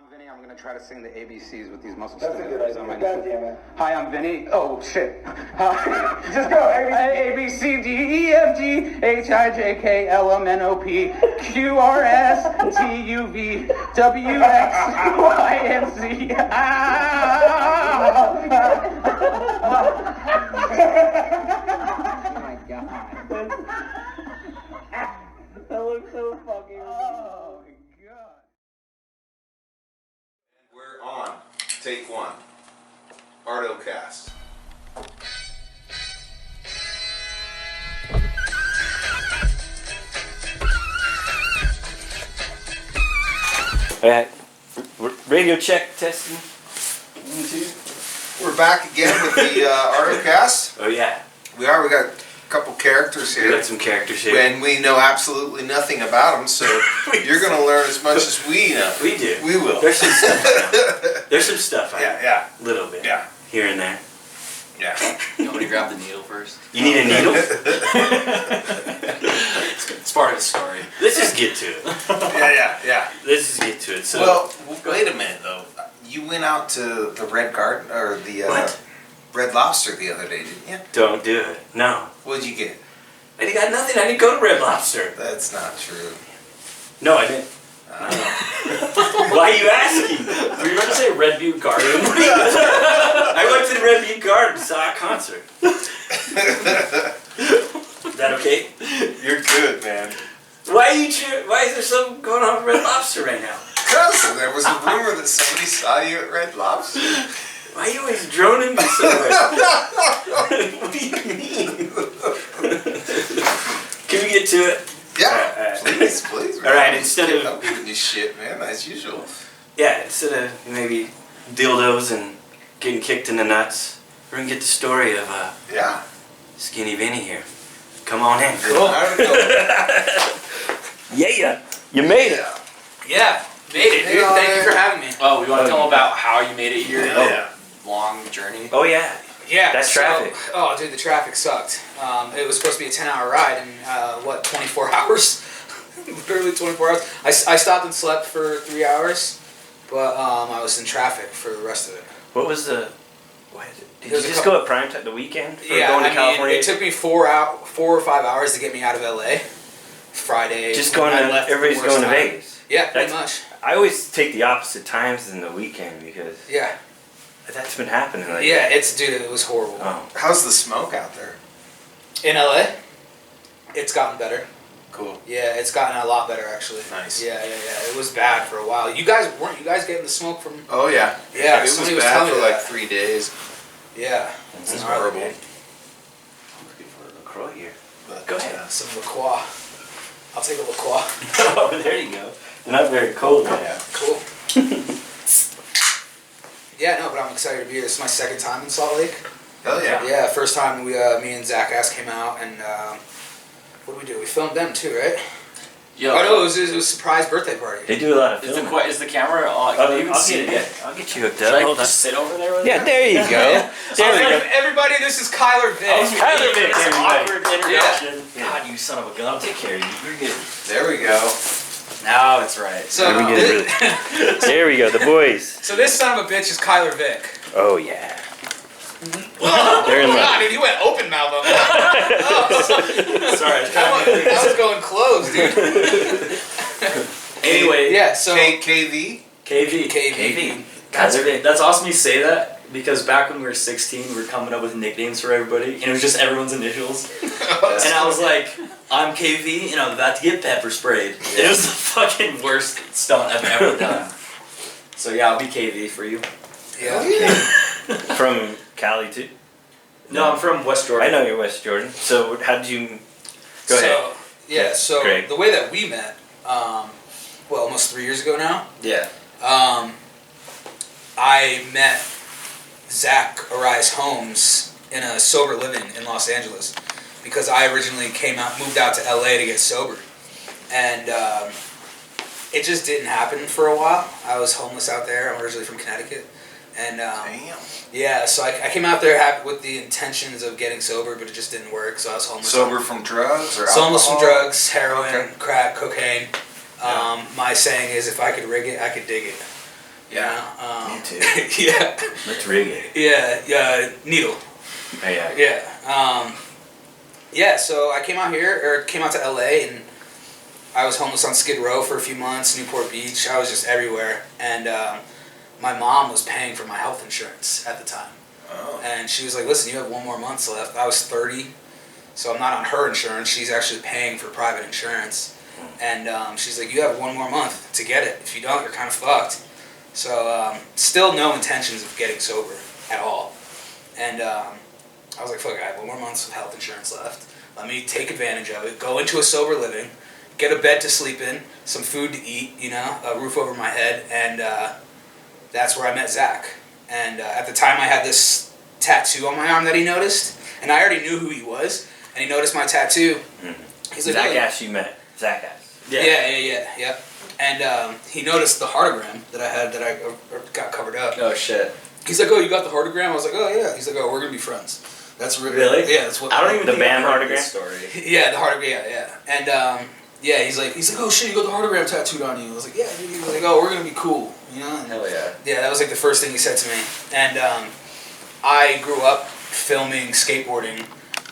I'm Vinny. I'm going to try to sing the ABCs with these muscles. That's a good idea. God damn it. Hi, I'm Vinny. Oh, shit. Just go. A, B, C, D, E, F, G, H, I, J, K, L, M, N, O, P, Q, R, S, T, U, V, W, X, Y, and Z. Oh my god. That looks so fucking Oh, my God. We're on. Take one. Artocast. Alright, radio check, testing. 1, 2. We're back again with the Artocast. Oh yeah, We got a couple characters we here. got some characters here. And we know absolutely nothing about them, so you're going to learn as much as we know. We do. We will. There's some stuff. There's some stuff. Yeah. A little bit. Yeah. Here and there. Yeah. You want me to grab the needle first? You need a needle? It's part of the story. Let's just get to it. Yeah. Let's just get to it. So, Well, wait a minute though. You went out to the Red Garden or the What? Red Lobster the other day, didn't you? don't do it. No. What'd you get? I got nothing. I didn't go to Red Lobster. That's not true. No, I didn't. Why are you asking? Were you about to say Red Butte Garden? I went to the Red Butte Garden, saw a concert. Is that okay? You're good, man. Why is there something going on with Red Lobster right now? Because there was a rumor that somebody saw you at Red Lobster. Why are you always droning me so much? What do you mean? Can we get to it? Yeah, please. All right, instead of- I'm giving you shit, man, as usual. Yeah, instead of maybe dildos and getting kicked in the nuts, we're gonna get the story of Yeah. Skinny Vinny here. Come on in. Cool. Yeah, you made it. Yeah, made it, dude. Thank you for having me. Oh, we want to tell them about how you made it here? Yeah. Long journey. Oh yeah. Yeah, That's traffic. Oh, dude, the traffic sucked. It was supposed to be a 10-hour ride in 24 hours? Literally 24 hours. I stopped and slept for 3 hours, but I was in traffic for the rest of it. What was the? What, did you There's a just go at prime time the weekend for Yeah, going to I mean, California? it took me 4 or 5 hours to get me out of LA. Friday. Just going I to left everybody's the worst going to time. Vegas. Yeah, pretty That's- much. I always take the opposite times than the weekend because Yeah, that's been happening. Like, yeah. It was horrible. Oh. How's the smoke out there? In LA, it's gotten better. Cool. Yeah, it's gotten a lot better actually. Nice. Yeah. It was bad for a while. Weren't you guys getting the smoke from? Oh yeah. Yeah, It was somebody was bad telling for me like that. 3 days. Yeah. It was gnarly. horrible. I'm looking for a LaCroix here. But, Go ahead. Some La Croix. I'll take a La Croix. Oh, there you go. They're not very cold right now. Cool. Yeah, no, but I'm excited to be here. This is my second time in Salt Lake. Hell yeah. Yeah, first time me and Zach Ass came out and what did we do? We filmed them too, right? Yo, Oh no, it was a surprise birthday party. They do a lot of filming. is the camera on? Can you even see it yet? I'll get you hooked Should up. I Hold on. just sit over there with Yeah, it? there you go. There we go. Everybody, this is Khyler Vick. Khyler Vick, It's an everybody. awkward introduction. Yeah. God, you son of a gun. I'll take care of you. You're good. There we go. Now it's right. So, There we go. There we go. The boys. so this son of a bitch is Khyler Vick. Oh yeah. Oh They're in my love. god, dude, you went open mouth on that. Sorry. That was going close, dude. Anyway, Yeah, so KV? KV. KV. That's awesome you say that because back when we were 16, we were coming up with nicknames for everybody, and it was just everyone's initials. And I was like, I'm KV, and I'm about to get pepper sprayed. It was the fucking worst stunt I've ever done. So yeah, I'll be KV for you. Yeah. From Cali too. No, I'm from West Jordan. I know you're West Jordan. So how did you? Go ahead. So Great. the way that we met, almost 3 years ago now, Yeah. I met Zach Arise Holmes in a sober living in Los Angeles because I originally moved out to LA to get sober, and it just didn't happen for a while. I was homeless out there. I'm originally from Connecticut. And Damn. yeah, so I came out there with the intentions of getting sober, but it just didn't work. So I was homeless. Sober from drugs or So homeless from alcohol? drugs, heroin, Okay. crack, cocaine. My saying is, if I could rig it, I could dig it. Yeah. Me too. Yeah. Let's rig it. Yeah. Needle. Oh, yeah. Yeah. Yeah. So I came out to LA, and I was homeless on Skid Row for a few months, Newport Beach. I was just everywhere, and my mom was paying for my health insurance at the time. Oh. And she was like, "Listen, you have 1 more month left." I was 30, so I'm not on her insurance. She's actually paying for private insurance, and she's like, "You have 1 more month to get it. If you don't, you're kind of fucked." So still no intentions of getting sober at all, and I was like, "Fuck, I have 1 more month of health insurance left. Let me take advantage of it. Go into a sober living, get a bed to sleep in, some food to eat, a roof over my head," and that's where I met Zach. And at the time, I had this tattoo on my arm that he noticed, and I already knew who he was. And he noticed my tattoo. Mm-hmm. He's like, Zach "Really?" Ass you met. Zach Ass. Yeah. And he noticed the heartogram that I had that I got covered up. Oh shit. He's like, "Oh, you got the heartogram?" I was like, "Oh yeah." He's like, "Oh, we're gonna be friends." That's Really? Yeah, that's what. I don't even The think band I've heard heartogram? this story. Yeah, the heartogram. Yeah. And yeah, he's like, "Oh shit, you got the heartogram tattooed on you." I was like, "Yeah." Dude. He was like, "Oh, we're gonna be cool," And Hell yeah. yeah, that was like the first thing he said to me. And I grew up filming skateboarding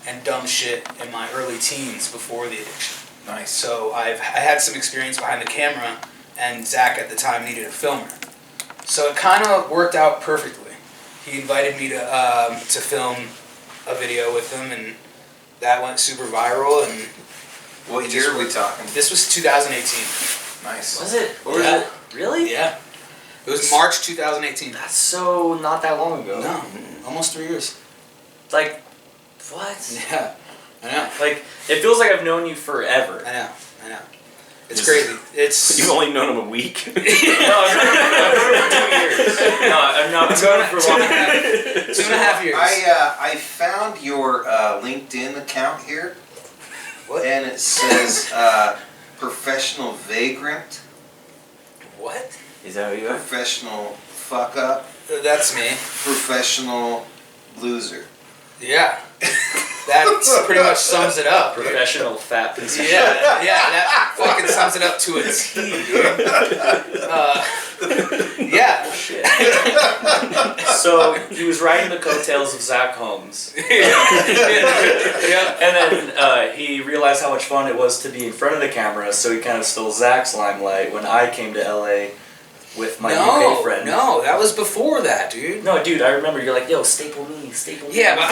and dumb shit in my early teens before the addiction. Nice. So I had some experience behind the camera, and Zach at the time needed a filmer. So it kind of worked out perfectly. He invited me to film a video with him, and that went super viral. And What year are we talking? this was 2018. Nice. Was it? Or Yeah. was it? Really? Yeah. It was March 2018. That's so not that long ago. No, almost 3 years. Like, what? Yeah, I know. Like, it feels like I've known you forever. I know. It's crazy. It's You've only known him a week. No, I've known him for 2 years. No, I've known him for a long time. 2.5 years. I found your LinkedIn account here, What? and it says professional vagrant, What? Is that what you are? professional fuck up, That's me. professional loser. Yeah. That pretty much sums it up. Professional fat piece of shit. Yeah, that fucking sums it up to a T, dude. Yeah. Shit. So he was riding the coattails of Zach Holmes, Yeah. and then he realized how much fun it was to be in front of the camera. So he kind of stole Zach's limelight when I came to LA with my UK friend. No, that was before that, dude. No, dude, I remember you're like, "Yo, staple me." Yeah, but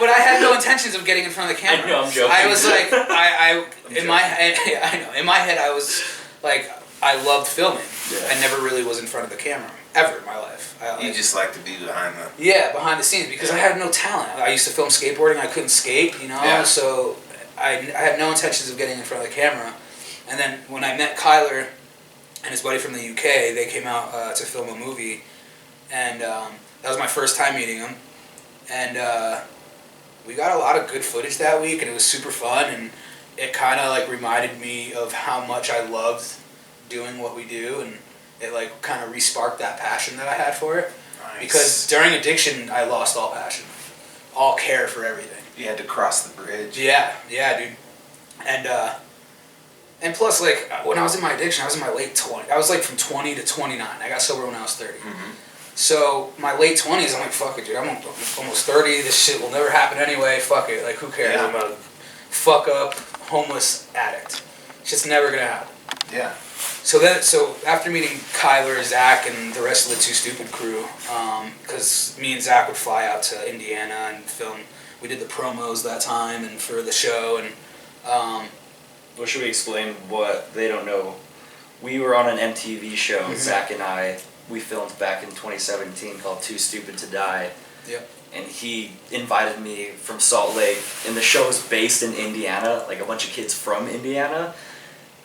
I had no intentions of getting in front of the camera. I know, I'm joking. I was like, in my head, I was like, I loved filming. Yeah. I never really was in front of the camera ever in my life. You just like to be behind the. Yeah, behind the scenes, because I had no talent. I used to film skateboarding. I couldn't skate, Yeah. So I had no intentions of getting in front of the camera. And then when I met Khyler and his buddy from the UK, they came out to film a movie, and that was my first time meeting him. And we got a lot of good footage that week, and it was super fun, and it kind of like reminded me of how much I loved doing what we do, and it like kind of re-sparked that passion that I had for it. Nice. Because during addiction, I lost all passion, all care for everything. You had to cross the bridge. Yeah, dude. And plus, like, when I was in my addiction, I was in my late 20s. I was like from 20 to 29. I got sober when I was 30. Mm-hmm. So my late 20s, I'm like, fuck it, dude. I'm almost 30. This shit will never happen anyway. Fuck it. Like, who cares? Yeah. I'm a fuck up, homeless addict. Shit's never gonna happen. Yeah. So after meeting Khyler, Zach, and the rest of the Too Stupid crew, because me and Zach would fly out to Indiana and film. We did the promos that time and for the show, and Well, should we explain what they don't know? We were on an MTV show, Mm-hmm. Zach and I. We filmed back in 2017 called Too Stupid to Die. Yep. And he invited me from Salt Lake. And the show is based in Indiana, like a bunch of kids from Indiana.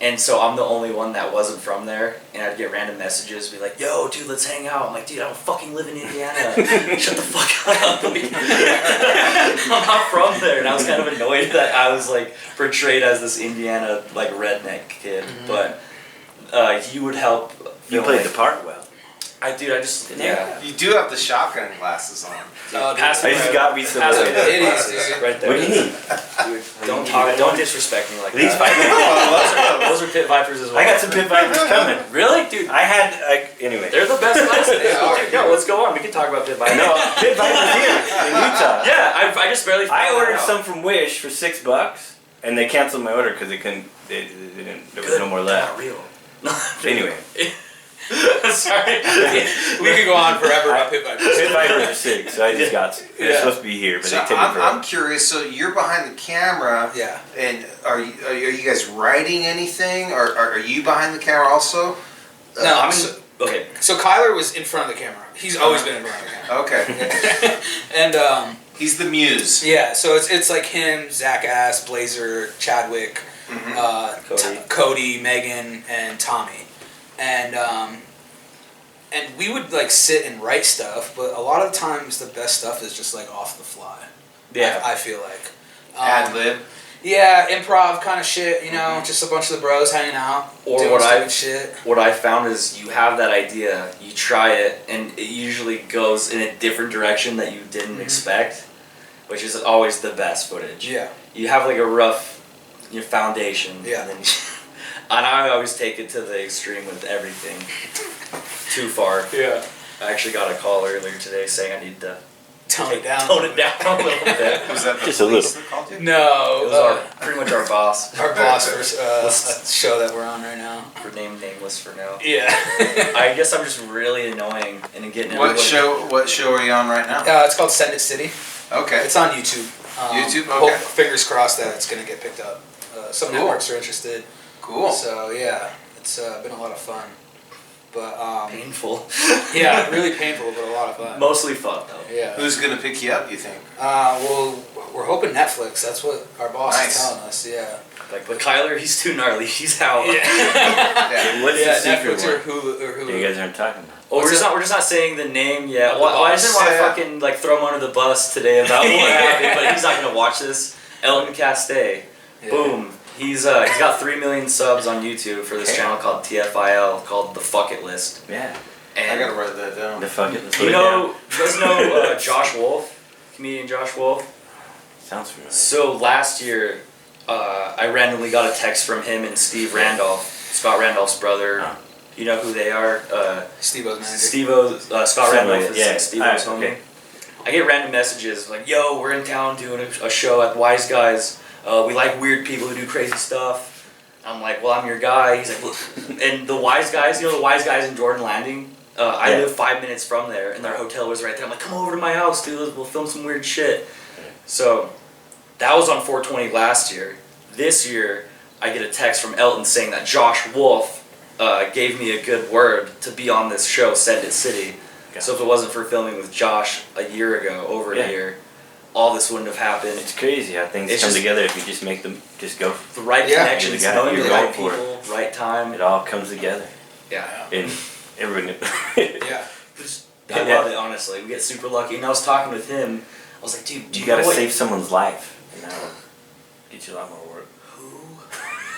And so I'm the only one that wasn't from there. And I'd get random messages, be like, "Yo, dude, let's hang out." I'm like, "Dude, I don't fucking live in Indiana. Shut the fuck up." Like, I'm not from there. And I was kind of annoyed that I was like portrayed as this Indiana like redneck kid. Mm-hmm. But he would help. You film, played like, the part well. Yeah. You do have the shotgun glasses on. Pass I me just my- got me some. pass me the It is, glasses dude. right there. What do you need? Dude, don't disrespect me like These that. Vipers. Those are Pit Vipers as well. I got some Pit Vipers coming. Really, dude? Anyway. They're the best glasses. are. Dude, no, let's go on. We can talk about Pit Vipers. No, Pit Vipers here in Utah. Yeah, I just barely. I found ordered out. some from Wish for $6, and they canceled my order because they couldn't. They didn't. There was no more They're left. not real. Anyway, Sorry. We could go on forever about Pit Vipers. Pit Vipers are sick, so I just got some. They're supposed to be here, but So they take it I'm forever. curious. So you're behind the camera, Yeah. and are you guys writing anything? Or are you behind the camera also? No, I'm so, okay. so Kyler was in front of the camera. He's always been in front of the camera. Okay. And He's the muse. yeah, so it's like him, Zach Ass, Blazer, Chadwick, Cody, Megan, and Tommy, and we would like sit and write stuff, but a lot of times the best stuff is just like off the fly. Yeah. I feel like Ad lib. yeah, improv kind of shit. You know, just a bunch of the bros hanging out, Or doing what stupid I- shit. What I found is you have that idea, you try it, and it usually goes in a different direction that you didn't expect, which is always the best footage. Yeah. You have like a rough foundation, Yeah. and then and I always take it to the extreme with everything. Too far. Yeah. I actually got a call earlier today saying I need to Tone it down. tone it down a little bit. Was that the Just a police little. that called you? No. It was pretty much our boss. Our boss for a show that we're on right now. For nameless for now. Yeah. I guess I'm just really annoying and getting What everybody- show? What show are you on right now? It's called Send It City. Okay. It's on YouTube. YouTube? hope- Okay. Fingers crossed that it's gonna get picked up. Some Cool. networks are interested. Cool. So yeah, it's been a lot of fun. But painful. yeah, really painful, but a lot of fun. Mostly fun though. Yeah. Who's gonna pick you up? You think? Well, we're hoping Netflix. That's what our boss Nice. is telling us. Yeah. Like, but Khyler, he's too gnarly. He's out. Yeah. What's Yeah, the secret Netflix or one? Hulu. You guys aren't talking about. Oh, we're What's just not saying the name yet. Of the Why boss. doesn't want to Yeah. fucking like throw him under the bus today about what happened? But he's not gonna watch this. Elton Castay, Yeah. boom. He's got 3 million subs on YouTube for this Damn. channel called TFIL, called The Fuck It List. Yeah. I And gotta write that down. The fuck it. Let's put you it know, you guys know Josh Wolf, comedian Josh Wolf. down. Sounds familiar. So last year, I randomly got a text from him and Steve Randolph, Scott Randolph's brother. Oh. You know who they are? Steve-O's manager. Steve-O's, Scott Somebody, Randolph is yeah. Steve-O's homie. Okay. I get random messages like, yo, we're in town doing a show at Wise Guys. We like weird people who do crazy stuff. I'm like, well, I'm your guy. He's like, well, and the Wise Guys, you know the Wise Guys in Jordan Landing? I Yeah. live 5 minutes from there, and their hotel was right there. I'm like, come over to my house, dude. We'll film some weird shit. So that was on 420 last year. This year, I get a text from Elton saying that Josh Wolf gave me a good word to be on this show, Send It City. So if it wasn't for filming with Josh a year ago, over Yeah. a year, all this wouldn't have happened. It's crazy how things It's come just- together if you just make them just go. The right Yeah. connections, You're the guy, knowing the you're right going for people, right time. It all comes together. Yeah. And everyone. Yeah. I love it, honestly. We get super lucky. And I was talking with him. I was like, dude, do You you gotta know what? save someone's life, and that'll get you a lot more work. Who?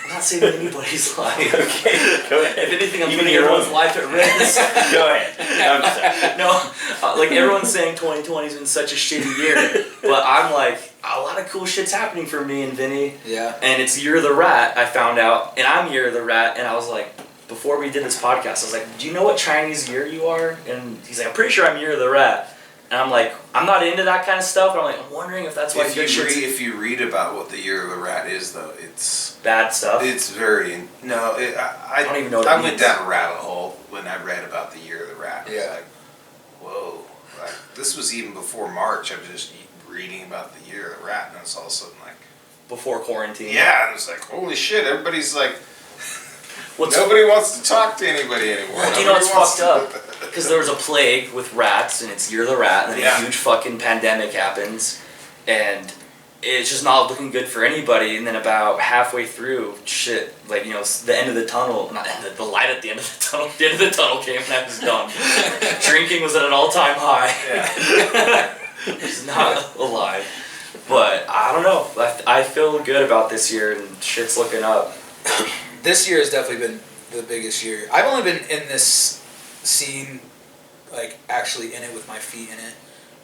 I'm not saving anybody's life. Okay, go ahead. If anything, I'm Even putting your everyone's own. life at risk. Go ahead. I'm sorry. No, like everyone's saying 2020's been such a shitty year, but I'm like, a lot of cool shit's happening for me and Vinny. Yeah. And it's You're the Rat, I found out, and I'm You're the Rat, and I was like, before we did this podcast, I was like, do you know what Chinese year you are? And he's like, I'm pretty sure I'm You're the Rat. And I'm like, I'm not into that kind of stuff, but I'm like, I'm wondering if that's why If good shit's if you read about what the Year of the Rat is, though, it's bad stuff. very no. I don't even know what it I went means. down a rabbit hole when I read about the Year of the Rat. I was Yeah. like, whoa! Like, this was even before March. I was just reading about the Year of the Rat, and it's all of a sudden like, Before quarantine. yeah, and it was like, holy shit! Everybody's like, What's nobody wants to talk to anybody anymore. Well, do you know what's Nobody wants fucked to- Because there was a plague with rats, and it's You're the Rat, and then Yeah. a huge fucking pandemic happens, and it's just not looking good for anybody. And then about halfway through, shit, like, you know, the end of the tunnel, not the light at the end of the tunnel, the end of the tunnel came and I was done. Drinking was at an all-time high. It's not alive. But I don't know. I feel good about this year, and shit's looking up. This year has definitely been the biggest year. I've only been in this scene like actually in it with my feet in it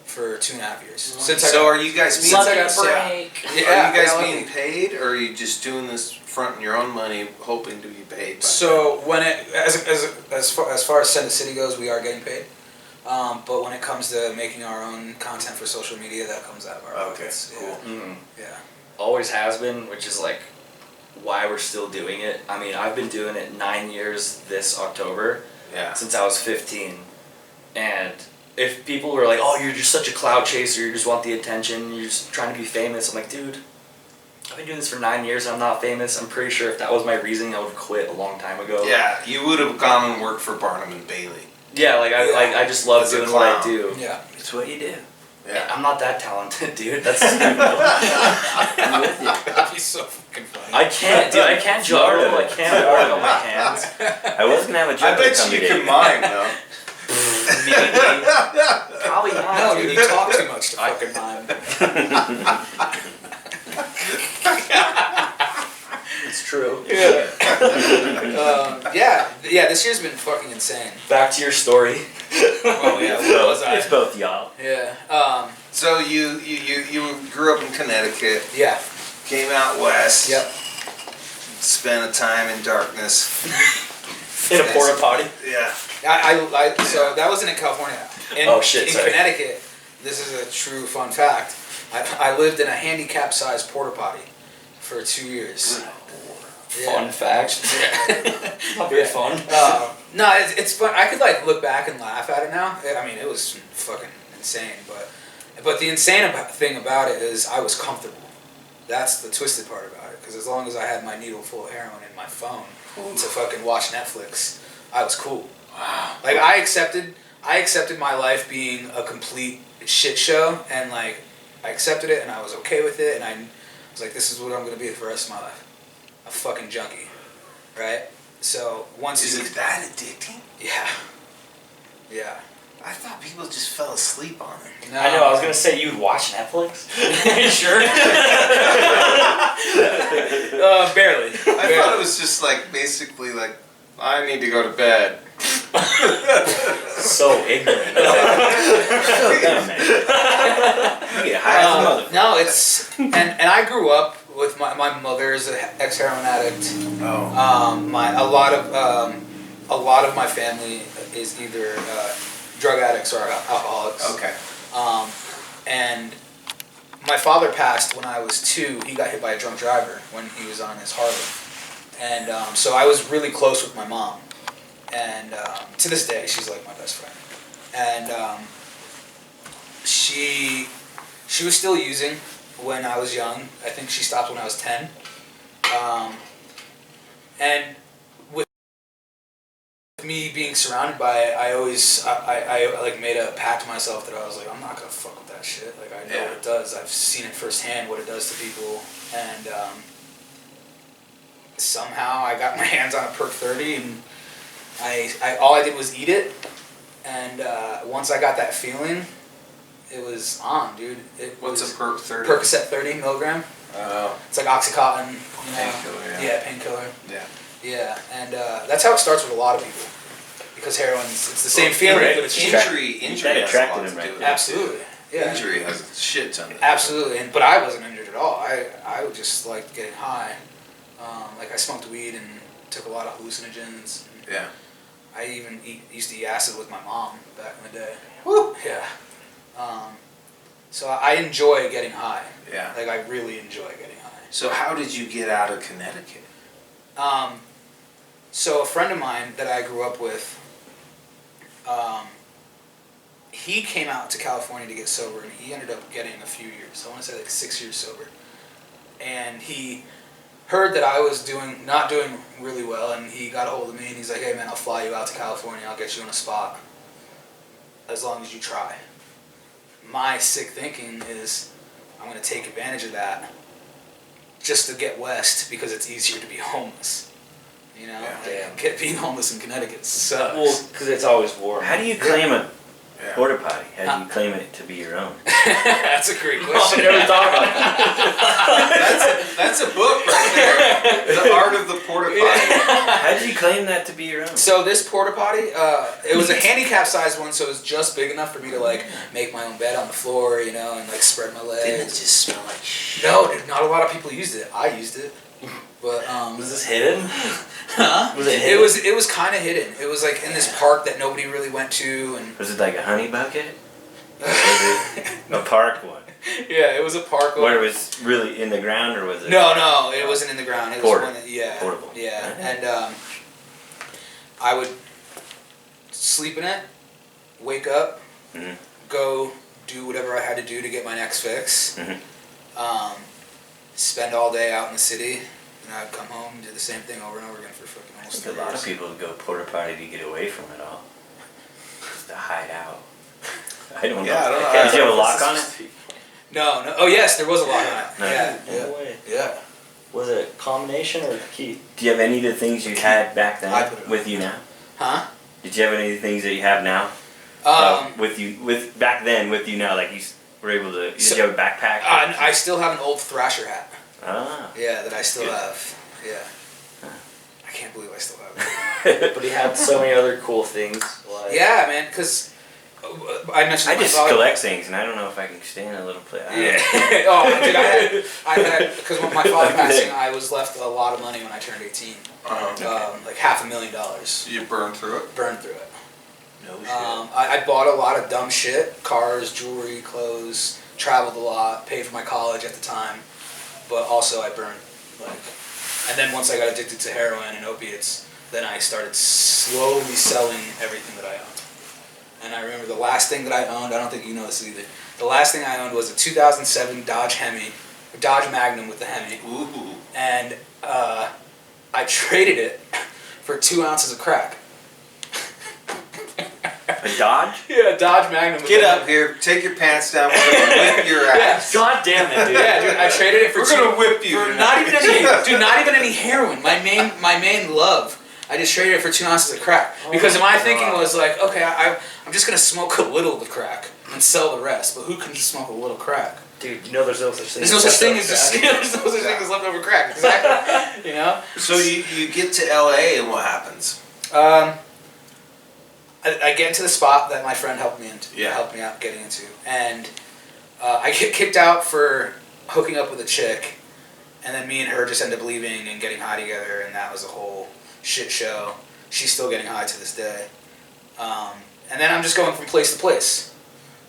for 2.5 years. So are you guys being since I got break. Are you guys being paid, or are you just doing this fronting your own money, hoping to be paid? By So when it as far as Send City goes, we are getting paid. But when it comes to making our own content for social media, that comes out of our pockets. cool. Yeah. Always has been, which is like why we're still doing it. I mean, I've been doing it 9 years this October. Yeah. Since I was 15. And if people were like, oh, you're just such a cloud chaser, you just want the attention, you're just trying to be famous, I'm like, dude, I've been doing this for 9 years, I'm not famous. I'm pretty sure if that was my reasoning, I would have quit a long time ago. Yeah, you would have gone and worked for Barnum and Bailey. Yeah, I just love As a doing what I clown. do. Yeah. It's what you do. Yeah. I'm not that talented, dude. That's I'm with you. That'd be so fucking funny. I can't, dude. I can't juggle. I can't work on my hands. I was gonna have a joke. I bet you can mime though. Maybe. Probably not. No, dude. dude, you talk too much to fucking mime. It's true. Yeah, this year's been fucking insane. Back to your story. Oh yeah, what was I? It's both y'all. Yeah. So you grew up in Connecticut, Yeah. came out west. Yep. Spent a time in darkness. In a porta potty. Yeah. So that wasn't in California. In Sorry. Connecticut, this is a true fun fact. I lived in a handicap-sized porta potty for 2 years. Fun fact. Not very fun. No, it's fun. I could like look back and laugh at it now. I mean, it was fucking insane. But the insane thing about it is I was comfortable. That's the twisted part about it. Because as long as I had my needle full of heroin in my phone to fucking watch Netflix, I was cool. Wow. Like I accepted my life being a complete shit show, and like I accepted it, and I was okay with it, and I was like, this is what I'm gonna be for the rest of my life. A fucking junkie, right? So once Is it that addicting? yeah. I thought people just fell asleep on it. No, I know, I was gonna say you'd watch Netflix. Sure. Barely. I thought it was just like basically like I need to go to bed. So ignorant. No, it's and I grew up with my mother is an ex-heroin addict. Oh. A lot of my family is either drug addicts or alcoholics. Okay. And my father passed when I was 2. He got hit by a drunk driver when he was on his Harley. And so I was really close with my mom. And to this day, she's like my best friend. And she was still using when I was young. I think she stopped when I was 10. And with me being surrounded by it, I like made a pact to myself that I was like, I'm not gonna fuck with that shit. Like I know what it does. I've seen it firsthand what it does to people. And somehow I got my hands on a perk 30, and I all I did was eat it. And once I got that feeling, it was on, dude. What's a perk 30? Percocet 30 milligram. Oh. It's like Oxycontin. Painkiller, yeah. Yeah, painkiller. Yeah. Yeah, and that's how it starts with a lot of people. Because heroin's, it's the same feeling, but it's Injury has a lot to do with it. Absolutely. Yeah. Injury has a shit ton of it. Absolutely, but I wasn't injured at all. I would just like getting high. Like I smoked weed and took a lot of hallucinogens. Yeah. I even used to eat acid with my mom back in the day. Woo! Yeah. So I enjoy getting high. Yeah. Like I really enjoy getting high. So how did you get out of Connecticut? So a friend of mine that I grew up with, he came out to California to get sober, and he ended up getting a few years. I want to say like 6 years sober. And he heard that I was not doing really well, and he got a hold of me, and he's like, hey man, I'll fly you out to California, I'll get you in a spot, as long as you try. My sick thinking is, I'm going to take advantage of that just to get west, because it's easier to be homeless. You know, Yeah. being homeless in Connecticut sucks. Well, because it's always warm. How do you claim a porta potty? How do you claim it to be your own? That's a great question. I never thought about that. That's a book right there. The Art of the Porta Potty. How did you claim that to be your own? So this porta potty, it was a handicap-sized one, so it was just big enough for me to like make my own bed on the floor, you know, and like spread my legs. Didn't it just smell like shit? No, dude, not a lot of people used it. I used it, but Was this hidden? huh? Was it hidden? It was kind of hidden. It was like in this park that nobody really went to, and Was it like a honey bucket? Was it a park one? yeah, it was a park. Where it was really in the ground, or was it? No, it wasn't in the ground. It was Portable. one that, yeah, Portable. yeah, Okay. and I would sleep in it, wake up, Mhm. go do whatever I had to do to get my next fix, Mhm. spend all day out in the city, and I'd come home and do the same thing over and over again for fucking I almost think 3 a lot years. of people go porta potty to get away from it all. Just to hide out. I don't know. Yeah, I don't know. Did you have a lock on it? No. Oh yes, there was a lock on it. No. Yeah, No way. yeah. Was it a combination or key? Do you have any of the things you had back then I put it on. with you now? Huh? Did you have any of the things that you have now with back then with you now? Like you were able to. Did you have a backpack? I still have an old Thrasher hat. Ah. Yeah, that I still Good. have. Yeah. I can't believe I still have it. But he had so many other cool things. Like, Yeah, man, because I mentioned I my just father- collect things, and I don't know if I can stand a little play. Yeah. Oh, dude, I had because when my father passing, I was left a lot of money when I turned 18. Like $500,000. You burned through it? Burned through it. No shit. I bought a lot of dumb shit: cars, jewelry, clothes. Traveled a lot. Paid for my college at the time, but also I burned like. And then once I got addicted to heroin and opiates, then I started slowly selling everything that I owned. And I remember the last thing that I owned, I don't think you know this either, the last thing I owned was a 2007 Dodge Magnum with the Hemi. Ooh. And I traded it for 2 ounces of crack. A Dodge? Yeah, Dodge Magnum. with Get the up Hemi. here, take your pants down, we're gonna whip your ass. God damn it, dude. Yeah, dude, I traded it for We're gonna whip you. for not even any, dude, not even any heroin. My main love. I just traded it for 2 ounces of crack because my thinking was like, okay, I'm just gonna smoke a little of the crack and sell the rest. But who can just smoke a little crack? Dude, you know there's no such thing. There's no such thing as just there's no such thing as leftover crack. Exactly. You know. So you get to LA and what happens? I get into the spot that my friend helped me out getting into, and I get kicked out for hooking up with a chick, and then me and her just end up leaving and getting high together, and that was a whole shit show. She's still getting high to this day, and then I'm just going from place to place,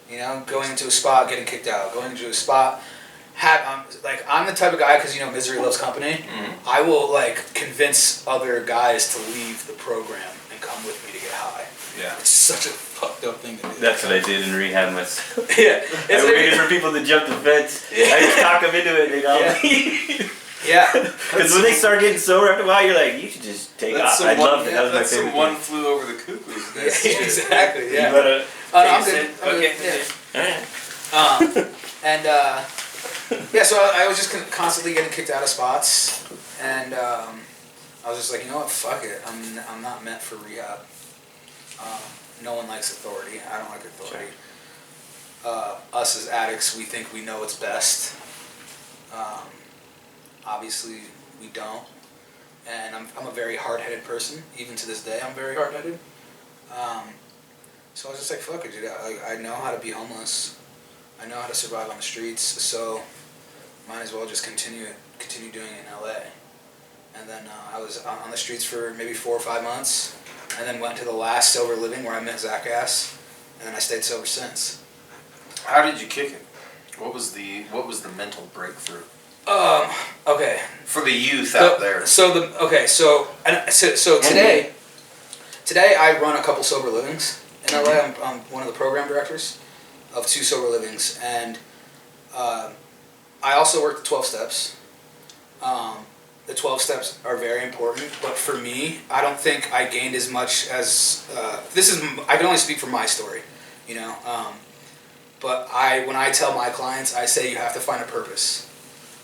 you know, going into a spot, getting kicked out, going into a spot. I'm the type of guy, because you know misery loves company. Mm-hmm. I will like convince other guys to leave the program and come with me to get high. Yeah. It's such a fucked up thing to do. That's what I did in rehab myself. Yeah. I waited for people to jump the fence. I just talk them into it, and they'll Yeah. Because when they start getting sober after a while, you're like, you should just take off. I loved it. That was my That's favorite some one thing. flew over the cuckoo's Yeah, nest. exactly. Yeah. You wanna I'm take a good. sip? I'm Okay. good, Alright. And yeah, so I was just constantly getting kicked out of spots, and I was just like, you know what, fuck it. I'm not meant for rehab. No one likes authority. I don't like authority. Us as addicts, we think we know what's best. Obviously, we don't. And I'm a very hard-headed person. Even to this day, I'm very hard-headed. So I was just like, fuck it, dude. I know how to be homeless. I know how to survive on the streets. So might as well just continue doing it in LA. And then I was on the streets for maybe 4 or 5 months, and then went to the last sober living where I met Zach Ass, and then I stayed sober since. How did you kick it? What was the mental breakthrough Okay. for the youth out there? So today I run a couple sober livings in LA. I'm one of the program directors of 2 sober livings, and I also work the 12 steps. The 12 steps are very important, but for me, I don't think I gained as much as I can only speak for my story, you know. But when I tell my clients, I say you have to find a purpose,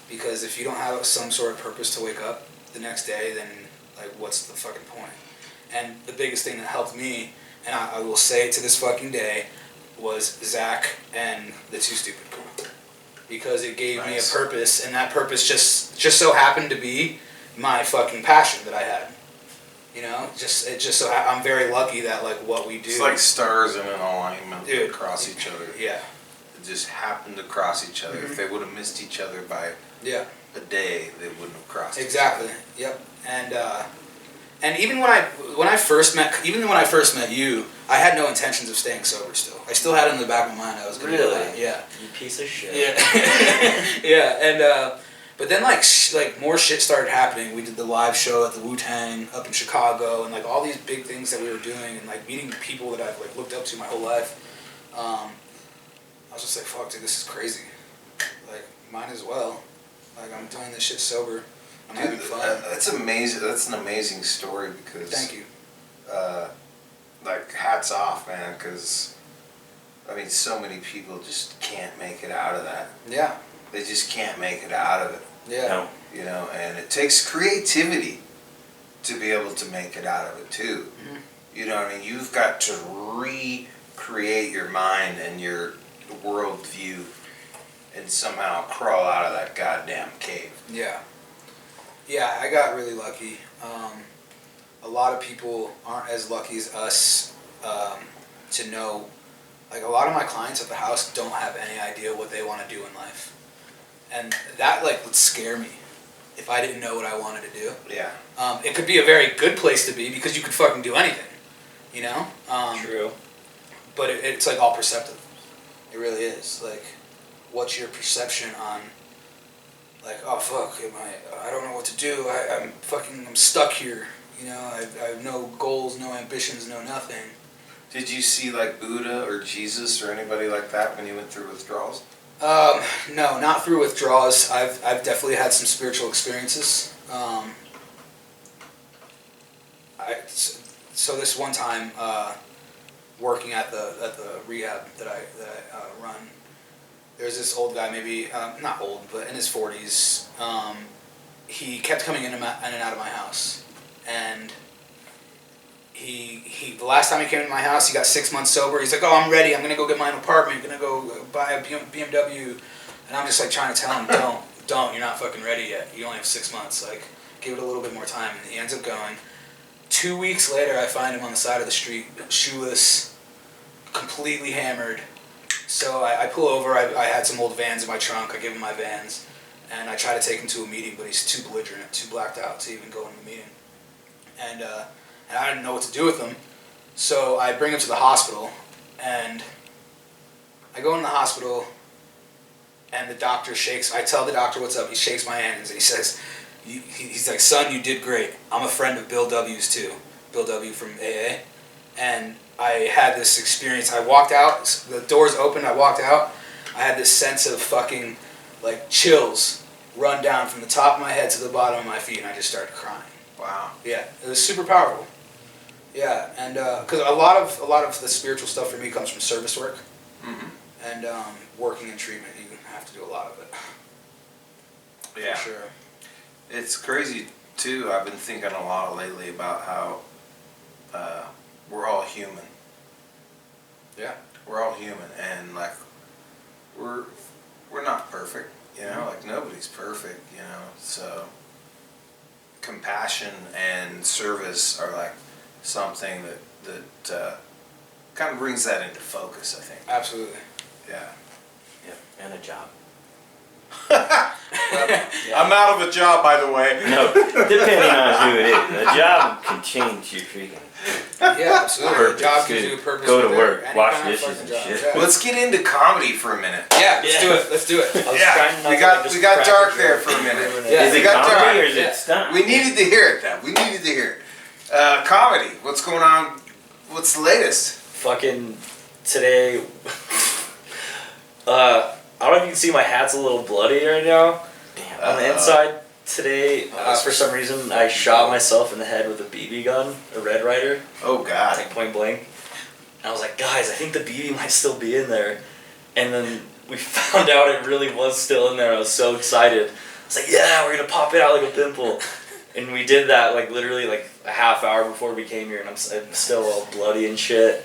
because if you don't have some sort of purpose to wake up the next day, then like what's the fucking point? And the biggest thing that helped me, and I will say it to this fucking day, was Zach and the Too Stupid Crew, because it gave me a Nice. purpose, and that purpose just so happened to be my fucking passion that I had. You know, I'm very lucky that like what we do. It's like stars in an alignment Dude. cross each other. Yeah, It just happened to cross each other. If they would have missed each other by yeah, a day, they wouldn't have crossed. exactly. Yep. And even when I first met you, I had no intentions of staying sober. Still, I still had it in the back of my mind I was gonna do that. Yeah. You piece of shit. Yeah. Yeah. And but then like more shit started happening. We did the live show at the Wu-Tang up in Chicago, and like all these big things that we were doing, and like meeting people that I've like looked up to my whole life. I was just like, fuck, dude, this is crazy. Like, might as well. Like, I'm doing this shit sober. I'm having fun. That's amazing. That's an amazing story because. Thank you. Like hats off, man. Because I mean, so many people just can't make it out of that. Yeah. They just can't make it out of it. Yeah. No. You know, and it takes creativity to be able to make it out of it too. Mhm. You know what I mean? You've got to recreate your mind and your worldview and somehow crawl out of that goddamn cave. Yeah. Yeah, I got really lucky. A lot of people aren't as lucky as us to know. Like, a lot of my clients at the house don't have any idea what they want to do in life. And that, like, would scare me if I didn't know what I wanted to do. Yeah. It could be a very good place to be because you could fucking do anything, you know? True. But it's, like, all perceptive. It really is. Like, what's your perception on, like, oh, fuck, I don't know what to do. I'm stuck here. You know, I have no goals, no ambitions, no nothing. Did you see like Buddha or Jesus or anybody like that when you went through withdrawals? No, not through withdrawals. I've definitely had some spiritual experiences. So this one time, working at the rehab that I run, there's this old guy, maybe not old, but in his 40s. He kept coming in and out of my house, and he the last time he came to my house, he got 6 months sober. He's like, oh, I'm ready. I'm gonna go get my own apartment. Gonna go buy a BMW. And I'm just like trying to tell him, don't. You're not fucking ready yet. You only have 6 months. Like, give it a little bit more time. And he ends up going. 2 weeks later, I find him on the side of the street, shoeless, completely hammered. So I pull over. I had some old Vans in my trunk. I give him my Vans, and I try to take him to a meeting, but he's too belligerent, too blacked out to even go in the meeting. And I didn't know what to do with him. So I bring him to the hospital, and I go in the hospital, and the doctor shakes. I tell the doctor what's up. He shakes my hand, and he says, he's like, son, you did great. I'm a friend of Bill W's too. Bill W from AA. And I had this experience. I walked out, the doors opened, I walked out. I had this sense of fucking, like, chills run down from the top of my head to the bottom of my feet, and I just started crying. Wow. Yeah, it was super powerful. Yeah, and because a lot of the spiritual stuff for me comes from service work, and working in treatment. You have to do a lot of it. Yeah. For sure. It's crazy too. I've been thinking a lot lately about how we're all human. Yeah. We're all human, and like we're not perfect. You know, like nobody's perfect. You know, so compassion and service are like something that kind of brings that into focus, I think. Absolutely. Yeah. Yeah, and a job. I'm out of a job, by the way. No, depending on who it is. A job can change your freaking Yeah, absolutely. purpose. Job gives you a purpose. Go to right work, there. Any wash kind of dishes fucking and job. shit. Yeah. Let's get into comedy for a minute. Yeah, let's do it. Let's do it. I was Yeah, trying not we to got just we got crack dark a there joke. for a minute. Yeah. Is We it got comedy dark. or is Yeah. it stunt? We needed to hear it, then. We needed to hear it. Comedy. What's going on? What's the latest? Fucking today. I don't know if you can see my hat's a little bloody right now. Damn. On the inside today, for some reason, I shot myself in the head with a BB gun, a Red Ryder, Oh God. like point blank. And I was like, guys, I think the BB might still be in there. And then we found out it really was still in there. I was so excited. I was like, yeah, we're gonna pop it out like a pimple. And we did that like literally like a half hour before we came here, and I'm still all bloody and shit.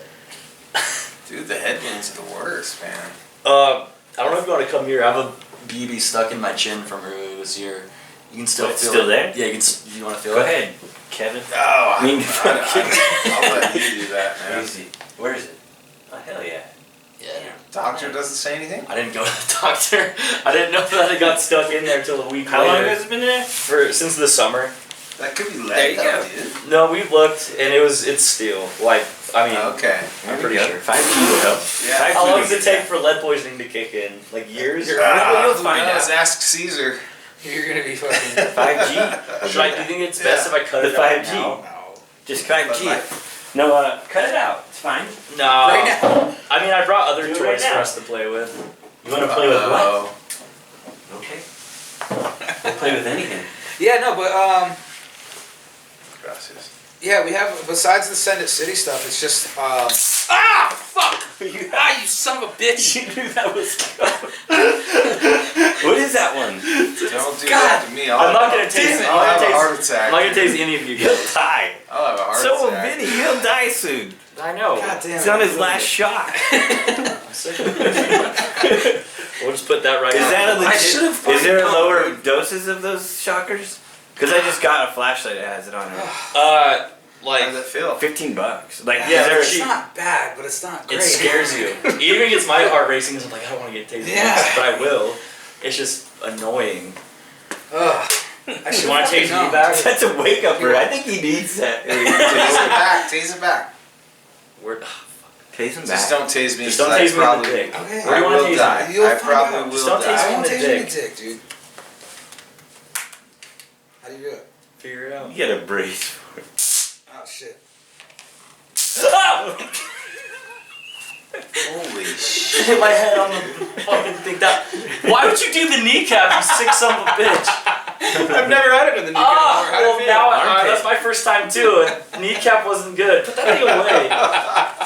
Dude, the headwinds are the worst, man. I don't know if you want to come here. I have a BB stuck in my chin from earlier this year. You can still It's feel still it. there? Yeah, you want to feel Go it? ahead, Kevin. Oh, I mean, I'll let you do that, man. Easy. Where is it? Oh, hell yeah. Yeah. Doctor doesn't say anything? I didn't go to the doctor. I didn't know that it got stuck in there till a week How later. long has it been there? Since the summer. That could be There lead, you though, go. dude. No, we've looked and it's steel. Like, I mean, Okay. I'm pretty sure. 5G will help. Yeah. 5G How long will does it get take for lead poisoning to kick in? Like years? You're- Or you'll Who find knows? out. Ask Caesar. You're gonna be fucking. 5G. do you think it's best if I cut The it out 5G. now? No. Just 5G. No, cut it out. It's fine. No. Right now. I mean, I brought other Do it toys right for now. us to play with. You want to play with what? Oh. Okay. We'll play with anything. Yeah, no, but Gracias. yeah, we have besides the Send It City stuff. It's just fuck! You son of a bitch! You knew that was coming. What is that one? Don't do that to me. I'm not gonna taste it. I'll have a heart attack. I'm not gonna taste any of you He'll guys. die. I'll have a heart So will attack. Vinny. He'll die soon. I know. God damn It's it. on his last shot. We'll just put that right Is on. that a I legit? should've Is there fucking lower known. doses of those shockers? Because I just got a flashlight that has it on it. How Like, does it feel? $15. Like, Yeah, is there It's cheap. not bad, but it's not great. it scares you. It even gets my heart racing because I'm like, I don't want to get tased, Yeah. but I will. It's just annoying. Ugh. You want to tase me back? That's a wake up word. I think he needs that. Tase it back. Tase it back. We're, Tase him Just back. don't tase me. just don't 'cause tase I me in the probably, dick. Okay. Where do I you want to will tase die. me? You'll I find probably out. will Just don't die. taste I me in won't the take you in the dick. dick, dude. How do you do it? Figure it out. You gotta brace for it. Oh shit. Holy shit. Hit my head on the fucking thing. Why would you do the kneecap, you sick son of a bitch? I've never had it in the kneecap. Ah, How do you well feel? now Armpit. that's my first time too. And kneecap wasn't good. Put that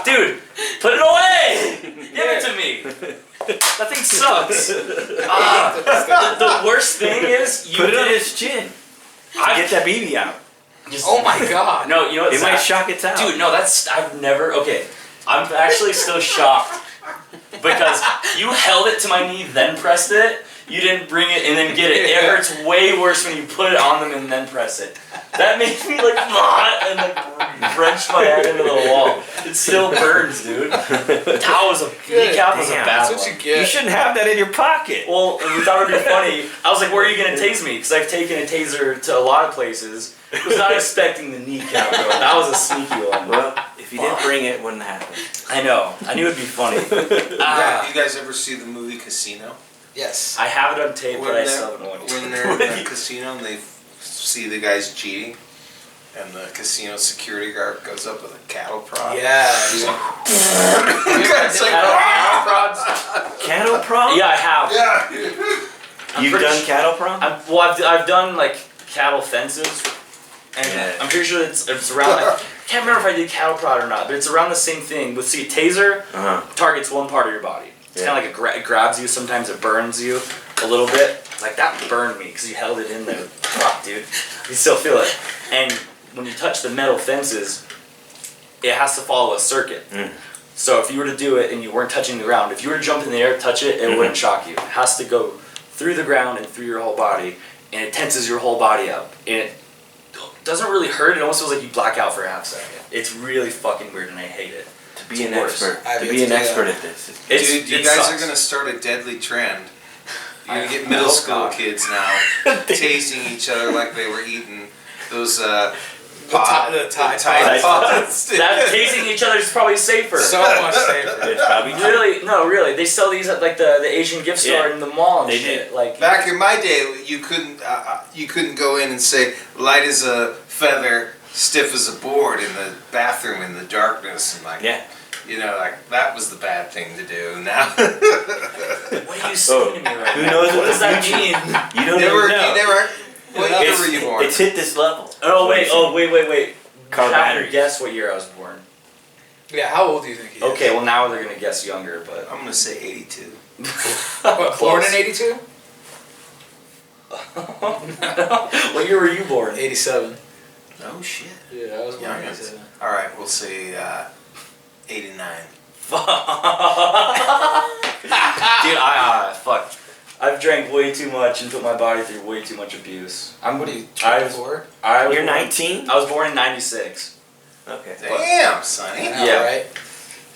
thing away, dude. Put it away. Give it to me. That thing sucks. The worst thing is you Put it on did- his chin. I Get that BB out. just- Oh my god. No, you know what? It might Zach- shock its out. Dude, no, I've never. Okay, I'm actually still shocked because you held it to my knee, then pressed it. You didn't bring it and then get it. It hurts way worse when you put it on them and then press it. That made me like and like wrench my head into the wall. It still burns, dude. That was a kneecap was a Damn, bad That's what one. you get. You shouldn't have that in your pocket. Well, we thought it would be funny. I was like, where are you going to tase me? Because I've taken a taser to a lot of places. I was not expecting the kneecap, bro. That was a sneaky one. Well, if you didn't bring it, it wouldn't happen. I know. I knew it'd be funny. You guys ever see the movie Casino? Yes. I have it on tape, but I still haven't watched it. When they're in the casino and they see the guys cheating, and the casino security guard goes up with a cattle prod. Yeah. He's like, it's like, Cattle prods? Cattle prom? Yeah, I have. yeah. You've pretty done sure- cattle prom? I've done like cattle fences, and Yeah. I'm pretty sure it's around. I can't remember if I did cattle prod or not, but it's around the same thing. With see, a taser Uh-huh. targets one part of your body. It's Yeah. kind of like it grabs you. Sometimes it burns you a little bit. Like that burned me because you held it in there. Fuck, dude. You still feel it. And when you touch the metal fences, it has to follow a circuit. Mm. So if you were to do it and you weren't touching the ground, if you were to jump in the air, touch it, it Mhm. wouldn't shock you. It has to go through the ground and through your whole body, and it tenses your whole body up. And it doesn't really hurt. It almost feels like you black out for a half second. It's really fucking weird, and I hate it. To be It's an worse. expert. I've To yet be to an do expert that. at this. Dude, you it guys sucks. are gonna start a deadly trend. You're gonna get I middle hope school not. kids now tasting each other like they were eating those The Tide Tide Pods. That tasing each other is probably safer. So much safer. It's probably true. Really, no, really. They sell these at like the Asian gift store Yeah. in the mall and They shit. do. Like Back in my day, you couldn't go in and say light as a feather, stiff as a board in the bathroom in the darkness, and like Yeah. you know, like that was the bad thing to do. Now what are you saying to me right Who now? knows What what does the that future- mean? You don't never, even know. you never. What year It's, were you born? it's hit this level. Oh wait, wait. Car You have to batteries. guess what year I was born. Yeah, how old do you think he is? Okay, well now they're gonna guess younger, but I'm gonna say 82. What, born in 82? what year were you born? 87. Oh shit. Yeah, I was born in Youngins. 87. All right, we'll say 89. Dude, fuck. I've drank way too much and put my body through way too much abuse. What are you, 24? You're 19? I was born in 96. Okay. Damn, Sonny. Yeah. Right?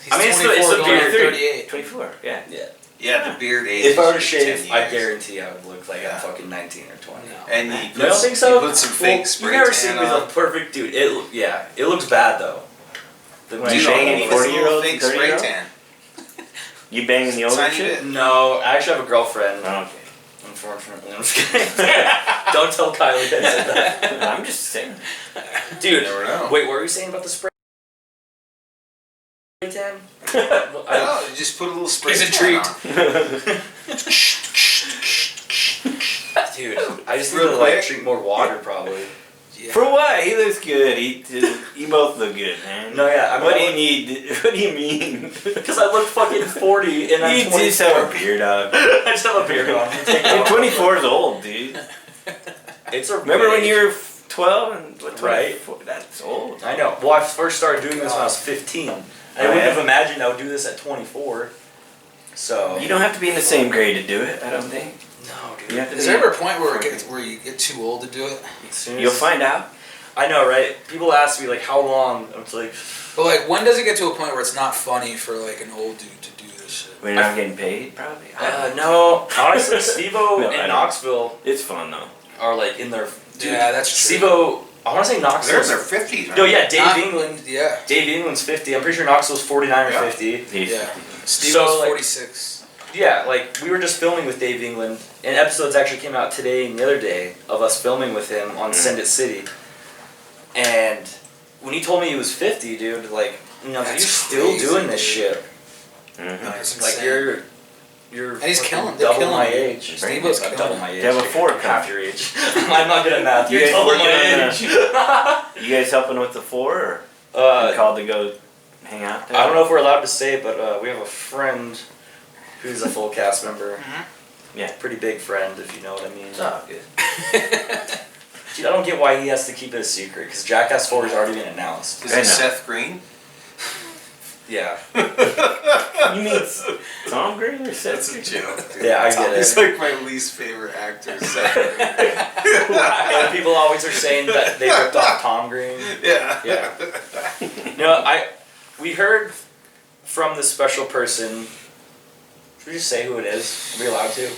He's I mean, it's the 24 going beard. on 38. 24, yeah. Yeah. Yeah, the beard age. If I were to is shave, 10 I years. guarantee I would look like Yeah. I'm fucking 19 or 20. No. And you You don't think so? You put some fake spray You never tan seen me on. with a perfect dude. It looks bad though. When I Do you shave bang it, any What's a little 40-year-olds fake and spray 30-year-olds? tan? You banging the older Tiny shit? bit. No, I actually have a girlfriend. Oh, okay. Unfortunately, I'm just kidding. Don't tell Khyler I said that. I'm just saying. Dude, You never know. wait, what were you saying about the spray tan? No, you just put a little spray He's tan intrigued. on. Dude, I just need Real to like quick. drink more water probably. Yeah. For what? He looks good. You both look good, man. No, yeah, I mean, What do you need? What do you mean? Because I look fucking 40 and I'm You 24. just have a beard, dog. I just have a beard on. And 24 is old, dude. It's a Remember when age. you were 12 and what? Right. 24? That's old. I know. Well, I first started doing this when I was 15. I wouldn't have imagined I would do this at 24. So. You don't have to be in the same grade to do it. I don't think. No, dude. You have to Is be- there ever a point where you get too old to do it? As soon as- You'll find out. I know, right? People ask me like, how long? It's like, But like, when does it get to a point where it's not funny for like an old dude to do this shit? When you're not getting paid, probably. no. Honestly, Steve-O No, I in don't. Knoxville It's fun though. are like in their. Dude, Yeah, that's true. Steve-O, I want to say Knoxville. They're in their 50s, right? No, yeah, Dave Not- England. Yeah. Dave England's 50. I'm pretty sure Knoxville's 49 Yeah. or 50. He's- Yeah. Steve So, was like- 46. Yeah, like we were just filming with Dave England, and episodes actually came out today and the other day of us filming with him on Send It City. And when he told me he was 50, dude, like, you know, you're That's still crazy, doing this dude. shit. Mhm. That's Like insane. you're And he's fucking killing- they're double killing my it. age. Steve-O's Not killing double it. my age. You have a fork, half your age. I'm not good at math. You You're guys double my working on age. You guys helping with the 4 or you called to go hang out there? I don't know if we're allowed to say it, but we have a friend who's a full cast member. Yeah. Pretty big friend, if you know what I mean. It's all good. Dude, I don't get why he has to keep it a secret, because Jackass 4 has already been announced. Is I it know. Seth Green? Yeah. You mean Tom Green or Seth? That's a joke. dude. Yeah, I get He's it. like my least favorite actor, Seth Green. And people always are saying that they ripped off Tom Green. Yeah. Yeah. No, we heard from this special person. Should we just say who it is? Are we allowed to?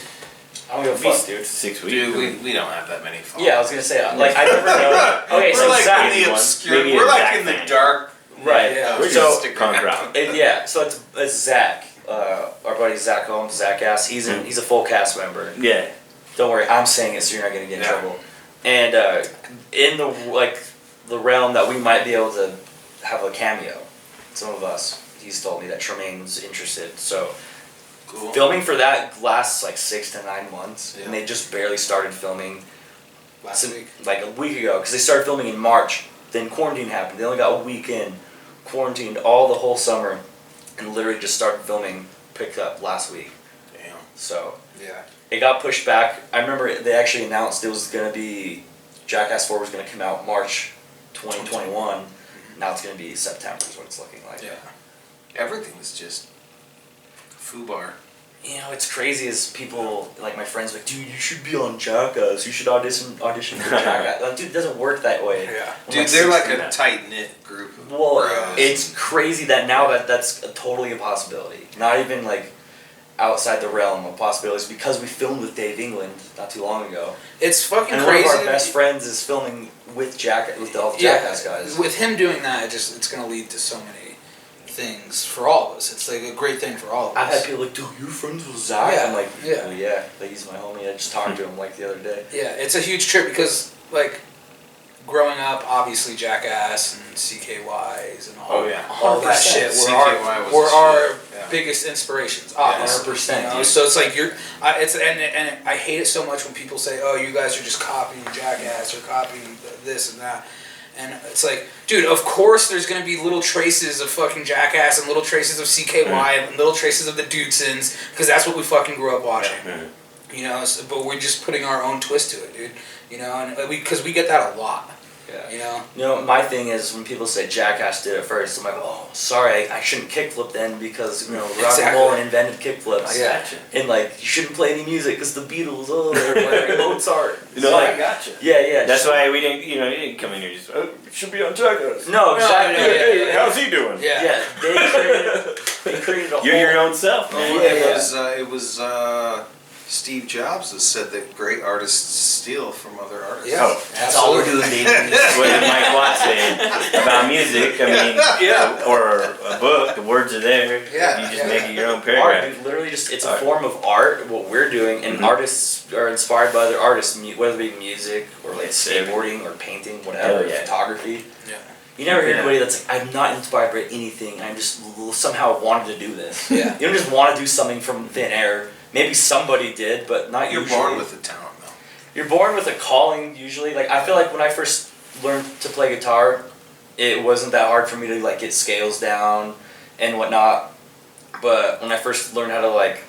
I don't give a fuck, dude. 6 weeks. Dude, we don't have that many followers. Yeah, I was gonna say, like, I never know. Okay, We're so like Zach. in the one. obscure. Maybe We're a like Zach in the fan. dark. Right. Yeah. We're So- just punk rock. Yeah, so it's Zach. Our buddy Zach Holmes, Zach-ass. He's a full cast member. Yeah. Don't worry, I'm saying it so you're not gonna get in Yeah. trouble. And in the realm that we might be able to have a cameo, some of us, he's told me that Tremaine's interested. So Cool. filming for that lasts like 6 to 9 months, Yeah. and they just barely started filming Last week. like a week ago because they started filming in March. Then quarantine happened. They only got a week in, quarantined all the whole summer, and literally just started filming. Picked up last week. Damn. So Yeah. it got pushed back. I remember they actually announced it was gonna be Jackass 4 was gonna come out March 2021. Now it's gonna be September is what it's looking like. Yeah. Everything was just foobar. You know, it's crazy as people, like my friends, like, dude, you should be on Jackass. You should audition for Jackass. Like, dude, it doesn't work that way. Yeah. I'm Dude, they're like 16 a now. tight knit group of Well, bros. it's crazy that now that's totally a possibility. Not even like outside the realm of possibilities because we filmed with Dave England not too long ago. It's fucking And crazy. one of our best friends is filming with all the Jackass guys. With him doing that, it's gonna lead to so many things for all of us. It's like a great thing for all of us. I've had people like, dude, you're friends with Zach? Yeah, I'm like, yeah. oh, yeah, like he's my homie. I just talked to him like the other day. Yeah, it's a huge trip because like growing up, obviously Jackass and CKYs and all, Oh, yeah. all that 100%. shit CKY was were the our shit, yeah. biggest inspirations. Obviously, 100%, you know? dude. So it's like and I hate it so much when people say, "Oh, you guys are just copying Jackass or copying this and that." And it's like, dude, of course there's gonna be little traces of fucking Jackass and little traces of CKY and little traces of the Dudesons because that's what we fucking grew up watching. You know, but we're just putting our own twist to it, dude. You know, and because we get that a lot. Yeah. You know? You know, my thing is when people say Jackass did it first, I'm like, oh, sorry, I shouldn't kickflip then because, you know, rock and roll invented kickflips. Yeah. And like, you shouldn't play any music because the Beatles, they're like Mozart. No, like, I gotcha. Yeah. That's why we didn't, you didn't come in here just, it should be on Jackass. No, exactly. Hey, how's he doing? Yeah. They created a whole... You're your own self, man. It was Steve Jobs that said that great artists steal from other artists. Yeah. Oh, That's all we're doing, baby. What did Mike Watt say about music? I mean, or a book, the words are there. Yeah. You just make it your own Art, paragraph. dude, literally just, it's a form of art, what we're doing, and artists are inspired by other artists, whether it be music, or like skateboarding, or painting, whatever, photography. Yeah. You never hear anybody that's like, I'm not inspired by anything, I just somehow wanted to do this. Yeah. You don't just want to do something from thin air. Maybe somebody did, but not You're usually. born with a talent, though. You're born with a calling, usually. Like, I feel like when I first learned to play guitar, it wasn't that hard for me to, like, get scales down and whatnot. But when I first learned how to, like,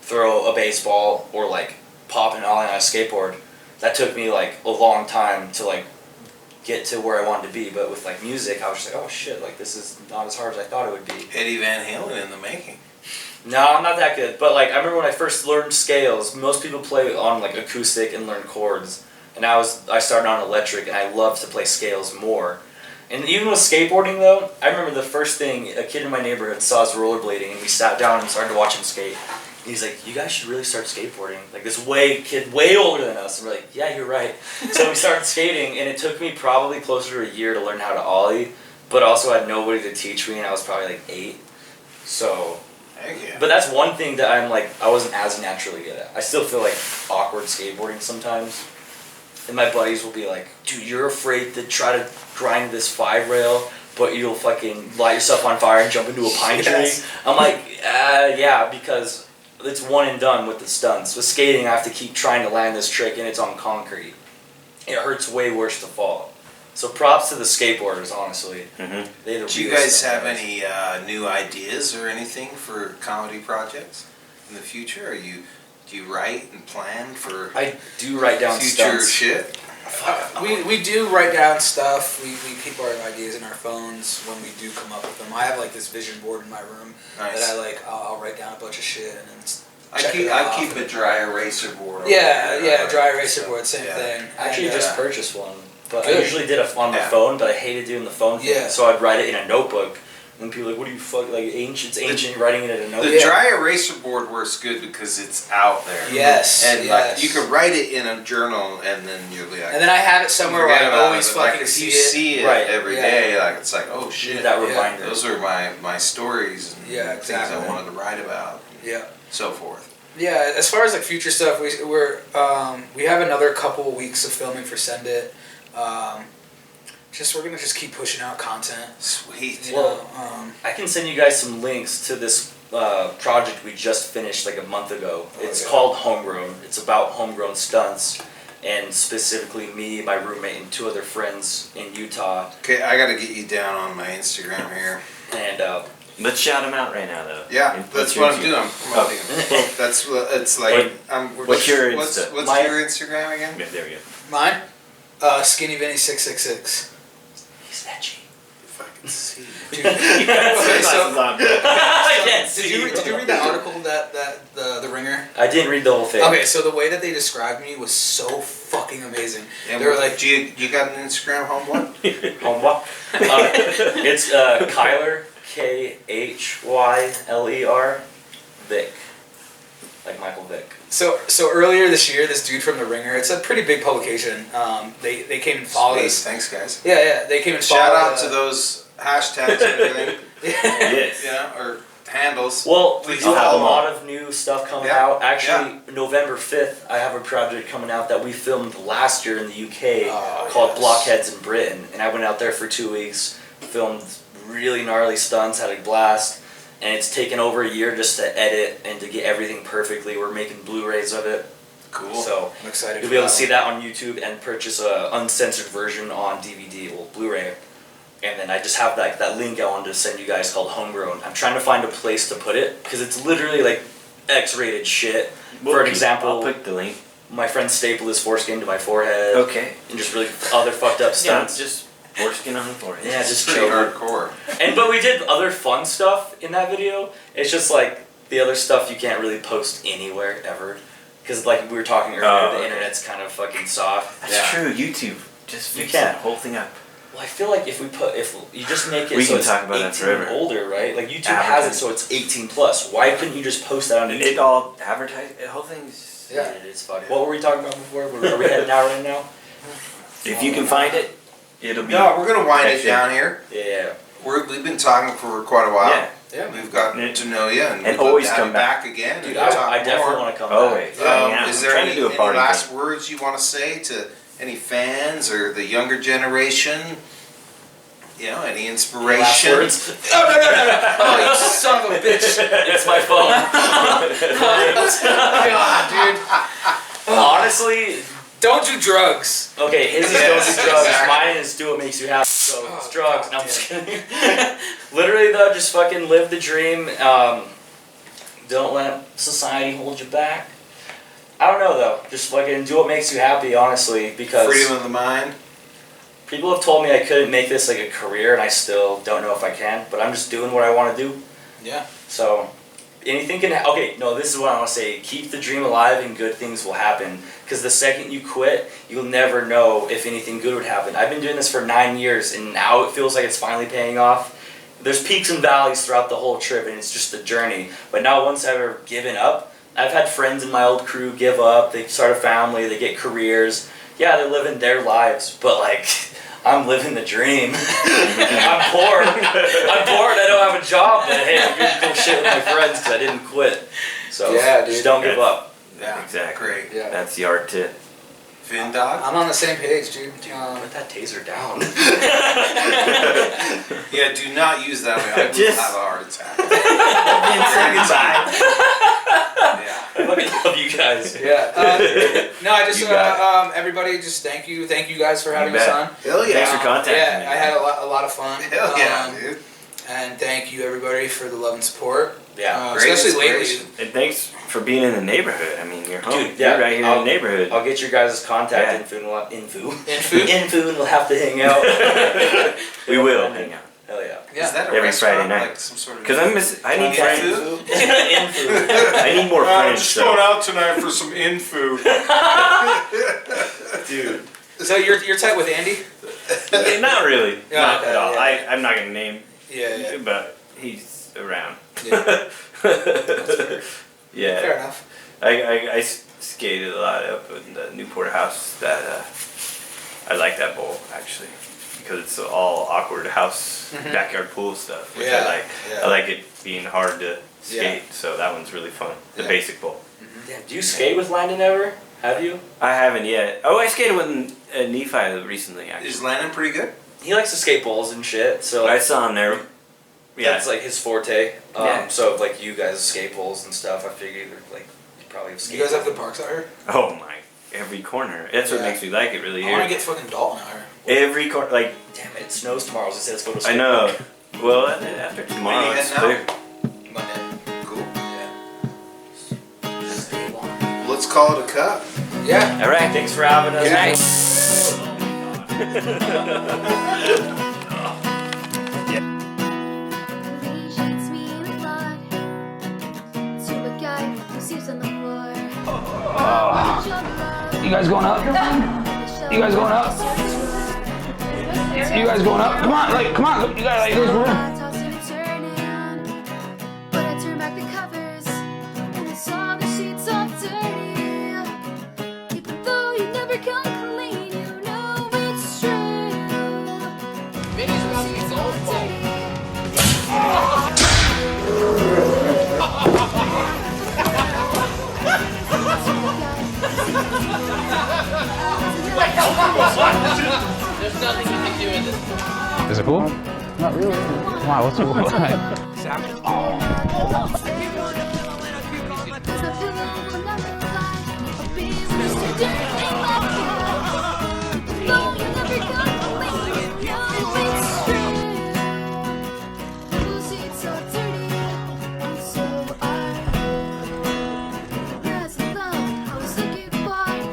throw a baseball or, like, pop an ollie on a skateboard, that took me, like, a long time to, like, get to where I wanted to be. But with, like, music, I was just like, oh, shit, like, this is not as hard as I thought it would be. Eddie Van Halen in the making. No, I'm not that good. But like, I remember when I first learned scales, most people play on like acoustic and learn chords. And I started on electric, and I loved to play scales more. And even with skateboarding though, I remember the first thing, a kid in my neighborhood saw us rollerblading, and we sat down and started to watch him skate. And he's like, you guys should really start skateboarding. Like this kid way older than us. And we're like, yeah, you're right. So we started skating, and it took me probably closer to a year to learn how to ollie. But also I had nobody to teach me, and I was probably like 8. So... Heck yeah. But that's one thing that I wasn't as naturally good at. I still feel like awkward skateboarding sometimes. And my buddies will be like, dude, you're afraid to try to grind this 5 rail, but you'll fucking light yourself on fire and jump into a pine tree. I'm like, yeah, because it's one and done with the stunts. With skating, I have to keep trying to land this trick, and it's on concrete. It hurts way worse to fall. So props to the skateboarders, honestly. Mm-hmm. Do you guys have any new ideas or anything for comedy projects in the future? Do you write and plan for I do write down future stunts. shit? We do write down stuff. We keep our ideas in our phones when we do come up with them. I have like this vision board in my room Nice. that I like. I'll write down a bunch of shit and then I keep a dry eraser board. over Yeah, there. dry eraser So, board, same yeah. thing. I actually And, just purchased one, but I Good. usually did it on my Yeah. phone, but I hated doing the phone thing, Yeah. so I'd write it in a notebook. And people are like, what do you fuck, like ancient writing it in a notebook. The dry eraser board works good because it's out there. Yes, And yes. like you can write it in a journal and then you'll be like, And then I have it somewhere where forget I about always it, but, like, fucking if see you it. see it Right. every Yeah. day, like it's like, oh shit. that Yeah. reminder. Those are my stories and Yeah, things exactly. I wanted to write about, Yeah. so forth. Yeah, as far as like future stuff, we have another couple weeks of filming for Send It. We're gonna just keep pushing out content. Sweet. You Well, know, I can send you guys some links to this project we just finished like a month ago. It's yeah. called Homegrown. It's about homegrown stunts, and specifically me, my roommate, and 2 other friends in Utah. Okay, I gotta get you down on my Instagram here. And Let's shout him out right now, though. Yeah, And that's your what I'm Insta. doing. I'm promoting him. That's what it's like. What's your what's Insta? My- your Instagram again? Yeah, there we go. mine, Skinny Vinny 666. he's that cheap. If I can see. Dude. Okay, so I can't did see. you read the article that the Ringer? I didn't read the whole thing. Okay, so the way that they described me was so fucking amazing. And They were like, you got an Instagram, homeboy? Homeboy. It's Khyler, Khyler, Vick. Like Michael Vick. So earlier this year, this dude from the Ringer, it's a pretty big publication. They came and followed Sweet. us. Thanks, guys. Yeah, they came and followed. Shout out to those hashtags and everything. Yes. Yeah, or handles. Well, we Please do have a follow lot of new stuff coming Yeah, out. Actually, November 5th, I have a project coming out that we filmed last year in the UK called yes. Blockheads in Britain. And I went out there for 2 weeks, filmed really gnarly stunts, had a blast. And it's taken over a year just to edit and to get everything perfectly. We're making Blu-rays of it. Cool. So I'm excited. you'll be able to see that on YouTube and purchase a uncensored version on DVD, well, Blu-ray. And then I just have that link I wanted to send you guys called Homegrown. I'm trying to find a place to put it because it's literally like X-rated shit. For an example, I'll put the link. my friend stapled his foreskin to my forehead. Okay. And just really other fucked up stunts. Just foreskin on the forehead. Yeah, just pretty chill. hardcore. But we did other fun stuff in that video. It's just like the other stuff you can't really post anywhere ever. Because like we were talking earlier, the internet's kind of fucking soft. That's true. YouTube just You fixed can't. that whole thing up. Well, I feel like if you just make it We so can it's talk about 18 that forever. and older, right? Like YouTube has it so it's 18 plus. Why couldn't you just post that on YouTube? It all advertised. The whole thing's. Yeah. It is fucking. What were we talking about before? Are we heading out right now? If you can find it, it'll be. No, we're gonna wind it That's down here. Yeah. We've been talking for quite a while. Yeah. Yeah. We've gotten to know you, and, And we'd love always to have come you back. again. Dude, and talk I definitely more. want to come Always. back. Yeah, Is I'm there trying to any, do a any party last thing. words you want to say to any fans or the younger generation? You know, any Last inspiration? words? Oh, no. Oh, you son of a bitch. It's my phone. God, dude. Honestly, Don't do drugs. okay, his is Yeah, don't do drugs. exactly. Mine is do what makes you happy. So Oh, it's drugs. God, No, I'm just kidding. Literally though, just fucking live the dream. Don't let society hold you back. I don't know though. Just fucking do what makes you happy, honestly, because Freedom of the mind. people have told me I couldn't make this like a career, and I still don't know if I can. But I'm just doing what I want to do. Yeah. So anything can. Okay, no, this is what I want to say. Keep the dream alive, and good things will happen. Because the second you quit, you'll never know if anything good would happen. I've been doing this for 9 years, and now it feels like it's finally paying off. There's peaks and valleys throughout the whole trip, and it's just a journey. But now, once I've ever given up, I've had friends in my old crew give up. They start a family. They get careers. Yeah, they're living their lives, but like. I'm living the dream. I'm poor. I'm poor and I don't have a job, but hey, I'm doing cool shit with my friends because I didn't quit. So Yeah, dude. just don't give up. Yeah, Exactly. great. Yeah. That's the art to. Vin Dog? I'm on the same page, dude. Dude, put that taser down. Yeah, do not use that way. I will Just- have a heart attack. Yeah. I fucking love you guys. Yeah. No, I just You got everybody, just thank you guys for having You us bet. on. Hell yeah. Thanks for contacting me. Yeah, I had a lot of fun. Hell yeah, dude. And thank you everybody for the love and support. Yeah. Great Especially lately. inspiration. And thanks for being in the neighborhood. I mean, you're home. Dude, yeah, You're right here in the neighborhood. I'll get your guys' contact Yeah. info. Info? Info, and we'll have to hang out. We will hang out. Hell yeah. Is that a Every restaurant? Friday night. Like some sort of Cause I need Contact friends. food? Info. I need more friends. So. out tonight for some in food. Dude. So you're tight with Andy? Yeah, not really. Yeah, Not okay, at all. yeah. I'm not gonna name, Yeah. but he's around. Yeah. Yeah. Fair enough. I skated a lot up in the Newport house. That I like that bowl actually because it's all awkward house backyard pool stuff, which Yeah, I like. yeah. I like it being hard to skate, so that one's really fun. The Yeah. basic bowl. Damn, do you skate with Landon ever? Have you? I haven't yet. Oh, I skated with Nephi recently actually. Is Landon pretty good? He likes to skate bowls and shit, so I saw him there. Yeah. that's like his forte. Yeah. So if, like you guys skate bowls and stuff, I figured like you probably have You skate. guys have good parks out here? Oh my! Every corner. That's what Yeah. makes me like it really I want to here. get fucking Dalton out here. Every corner, like Damn it, it snows tomorrow. So let's go to I know. Well, after tomorrow, When you it's heading clear. Monday. Cool. Yeah. Stay warm. Let's call it a cut. Yeah. All right, thanks for having us. Good night. Allegiance me in blood to a guy who sleeps on the floor. You guys going up? You guys going up? You guys going up? Come on, like, come on. You guys, like, this room. But I turned back the covers and I saw the sheets all dirty. Even though you never come clean, you know it's true. Vinny's about to get gold There's nothing you can do in this. Is it cool? Not really. Wow, what's it like? There's a pillow will never lie. I'll be Mr. Dirty Mafia. Though you never come clean, you know it's true. Blue sheets so dirty, and so are you. Yes, love, I was looking for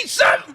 need something.